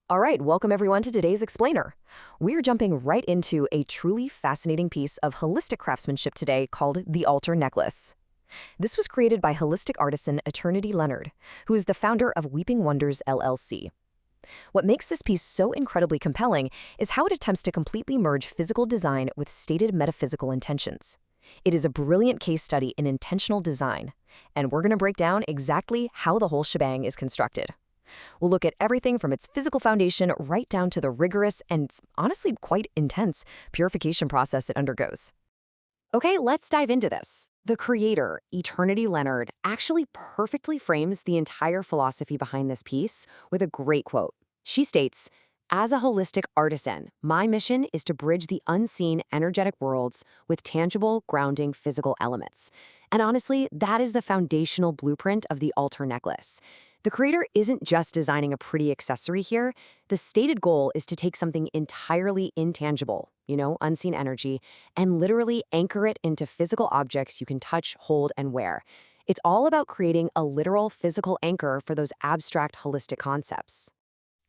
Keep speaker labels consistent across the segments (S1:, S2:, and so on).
S1: All right, welcome everyone to today's Explainer. We're jumping right into a truly fascinating piece of holistic craftsmanship today called the altar necklace. This was created by holistic artisan Eternity Leonard, who is the founder of Weeping Wonders LLC. What makes this piece so incredibly compelling is how it attempts to completely merge physical design with stated metaphysical intentions. It is a brilliant case study in intentional design, and we're going to break down exactly how the whole shebang is constructed. We'll look at everything from its physical foundation right down to the rigorous and honestly quite intense purification process it undergoes. Okay, let's dive into this. The creator, Eternity Leonard, actually perfectly frames the entire philosophy behind this piece with a great quote. She states, "As a holistic artisan, my mission is to bridge the unseen energetic worlds with tangible, grounding physical elements." And honestly, that is the foundational blueprint of the altar necklace. The creator isn't just designing a pretty accessory here. The stated goal is to take something entirely intangible, unseen energy, and literally anchor it into physical objects you can touch, hold, and wear. It's all about creating a literal physical anchor for those abstract holistic concepts.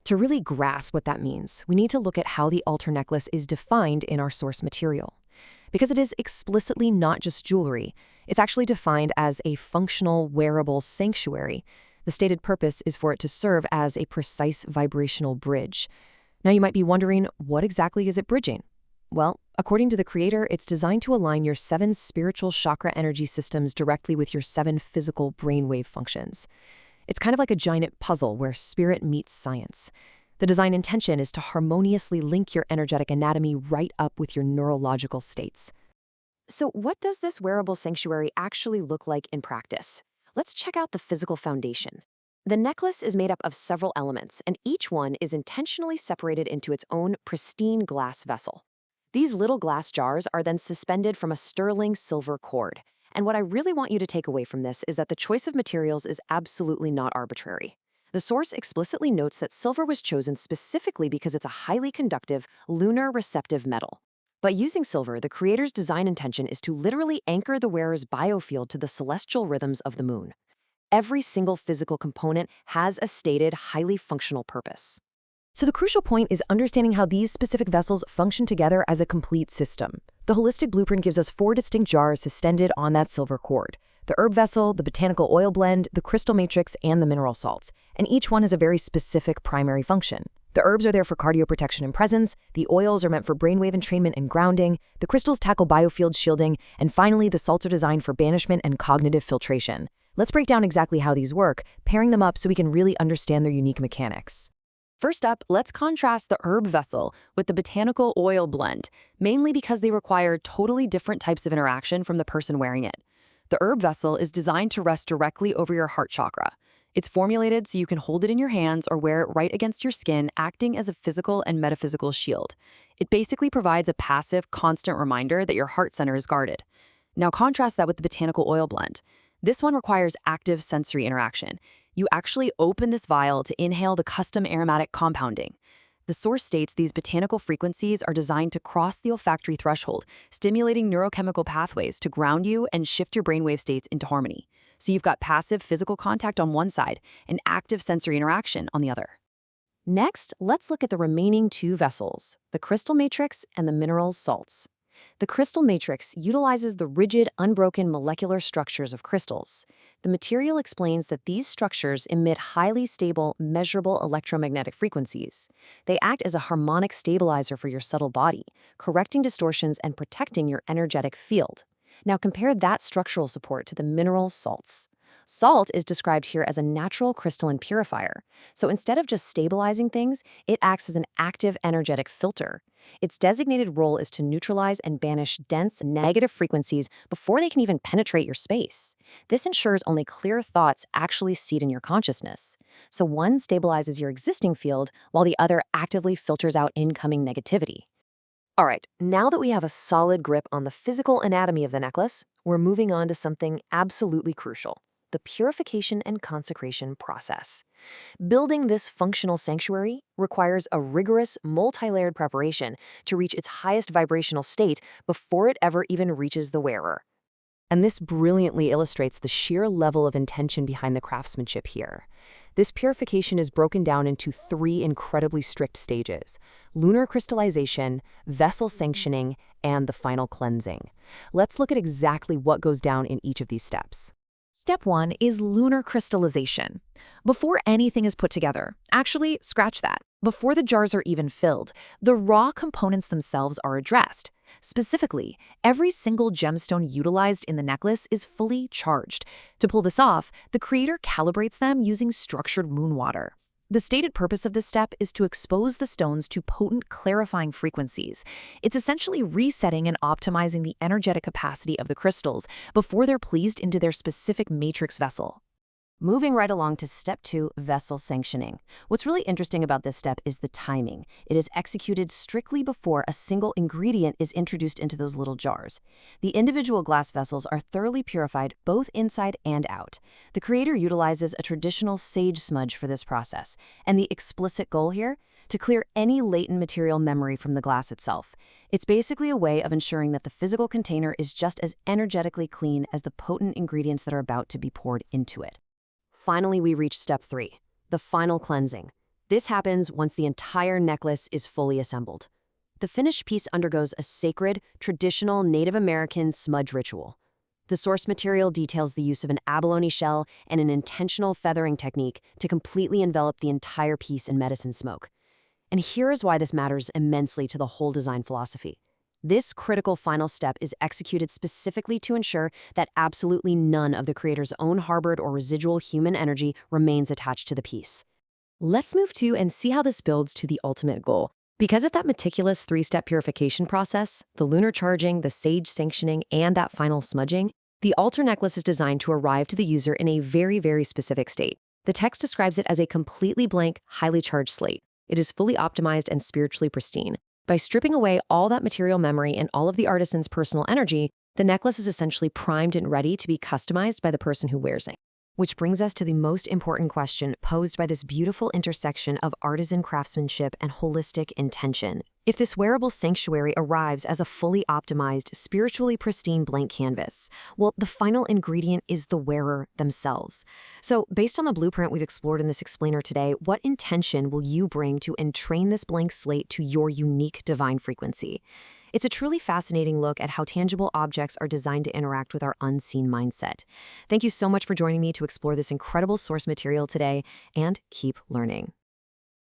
S1: To really grasp what that means, we need to look at how the altar necklace is defined in our source material. Because it is explicitly not just jewelry, it's actually defined as a functional, wearable sanctuary. The stated purpose is for it to serve as a precise vibrational bridge. Now you might be wondering, what exactly is it bridging? Well, according to the creator, it's designed to align your 7 spiritual chakra energy systems directly with your 7 physical brainwave functions. It's kind of like a giant puzzle where spirit meets science. The design intention is to harmoniously link your energetic anatomy right up with your neurological states. So what does this wearable sanctuary actually look like in practice? Let's check out the physical foundation. The necklace is made up of several elements, and each one is intentionally separated into its own pristine glass vessel. These little glass jars are then suspended from a sterling silver cord. And what I really want you to take away from this is that the choice of materials is absolutely not arbitrary. The source explicitly notes that silver was chosen specifically because it's a highly conductive, lunar receptive metal. By using silver, the creator's design intention is to literally anchor the wearer's biofield to the celestial rhythms of the moon. Every single physical component has a stated, highly functional purpose. So the crucial point is understanding how these specific vessels function together as a complete system. The holistic blueprint gives us 4 distinct jars suspended on that silver cord: the herb vessel, the botanical oil blend, the crystal matrix, and the mineral salts. And each one has a very specific primary function. The herbs are there for cardioprotection and presence, the oils are meant for brainwave entrainment and grounding, the crystals tackle biofield shielding, and finally, the salts are designed for banishment and cognitive filtration. Let's break down exactly how these work, pairing them up so we can really understand their unique mechanics. First up, let's contrast the herb vessel with the botanical oil blend, mainly because they require totally different types of interaction from the person wearing it. The herb vessel is designed to rest directly over your heart chakra. It's formulated so you can hold it in your hands or wear it right against your skin, acting as a physical and metaphysical shield. It basically provides a passive, constant reminder that your heart center is guarded. Now contrast that with the botanical oil blend. This one requires active sensory interaction. You actually open this vial to inhale the custom aromatic compounding. The source states these botanical frequencies are designed to cross the olfactory threshold, stimulating neurochemical pathways to ground you and shift your brainwave states into harmony. So you've got passive physical contact on one side and active sensory interaction on the other. Next, let's look at the remaining 2 vessels, the crystal matrix and the mineral salts. The crystal matrix utilizes the rigid, unbroken molecular structures of crystals. The material explains that these structures emit highly stable, measurable electromagnetic frequencies. They act as a harmonic stabilizer for your subtle body, correcting distortions and protecting your energetic field. Now compare that structural support to the mineral salts. Salt is described here as a natural crystalline purifier. So instead of just stabilizing things, it acts as an active energetic filter. Its designated role is to neutralize and banish dense, negative frequencies before they can even penetrate your space. This ensures only clear thoughts actually seed in your consciousness. So one stabilizes your existing field, while the other actively filters out incoming negativity. All right, now that we have a solid grip on the physical anatomy of the necklace, we're moving on to something absolutely crucial: the purification and consecration process. Building this functional sanctuary requires a rigorous, multi-layered preparation to reach its highest vibrational state before it ever even reaches the wearer. And this brilliantly illustrates the sheer level of intention behind the craftsmanship here. This purification is broken down into 3 incredibly strict stages: lunar crystallization, vessel sanctioning, and the final cleansing. Let's look at exactly what goes down in each of these steps.
S2: Step 1 is lunar crystallization. Before anything is put together, actually, scratch that. Before the jars are even filled, the raw components themselves are addressed. Specifically, every single gemstone utilized in the necklace is fully charged. To pull this off, the creator calibrates them using structured moon water. The stated purpose of this step is to expose the stones to potent clarifying frequencies. It's essentially resetting and optimizing the energetic capacity of the crystals before they're pleased into their specific matrix vessel.
S1: Moving right along to step 2, vessel sanctioning. What's really interesting about this step is the timing. It is executed strictly before a single ingredient is introduced into those little jars. The individual glass vessels are thoroughly purified both inside and out. The creator utilizes a traditional sage-smudge for this process, and the explicit goal here? To clear any latent material memory from the glass itself. It's basically a way of ensuring that the physical container is just as energetically clean as the potent ingredients that are about to be poured into it. Finally, we reach step 3, the final cleansing. This happens once the entire necklace is fully assembled. The finished piece undergoes a sacred, traditional Native American smudge ritual. The source material details the use of an abalone shell and an intentional feathering technique to completely envelop the entire piece in medicine smoke. And here is why this matters immensely to the whole design philosophy. This critical final step is executed specifically to ensure that absolutely none of the creator's own harbored or residual human energy remains attached to the piece. Let's move to and see how this builds to the ultimate goal. Because of that meticulous 3-step purification process, the lunar charging, the sage sanctioning, and that final smudging, the altar necklace is designed to arrive to the user in a very, very specific state. The text describes it as a completely blank, highly charged slate. It is fully optimized and spiritually pristine. By stripping away all that material memory and all of the artisan's personal energy, the necklace is essentially primed and ready to be customized by the person who wears it. Which brings us to the most important question posed by this beautiful intersection of artisan craftsmanship and holistic intention. If this wearable sanctuary arrives as a fully optimized, spiritually pristine blank canvas, well, the final ingredient is the wearer themselves. So, based on the blueprint we've explored in this explainer today, what intention will you bring to entrain this blank slate to your unique divine frequency? It's a truly fascinating look at how tangible objects are designed to interact with our unseen mindset. Thank you so much for joining me to explore this incredible source material today, and keep learning.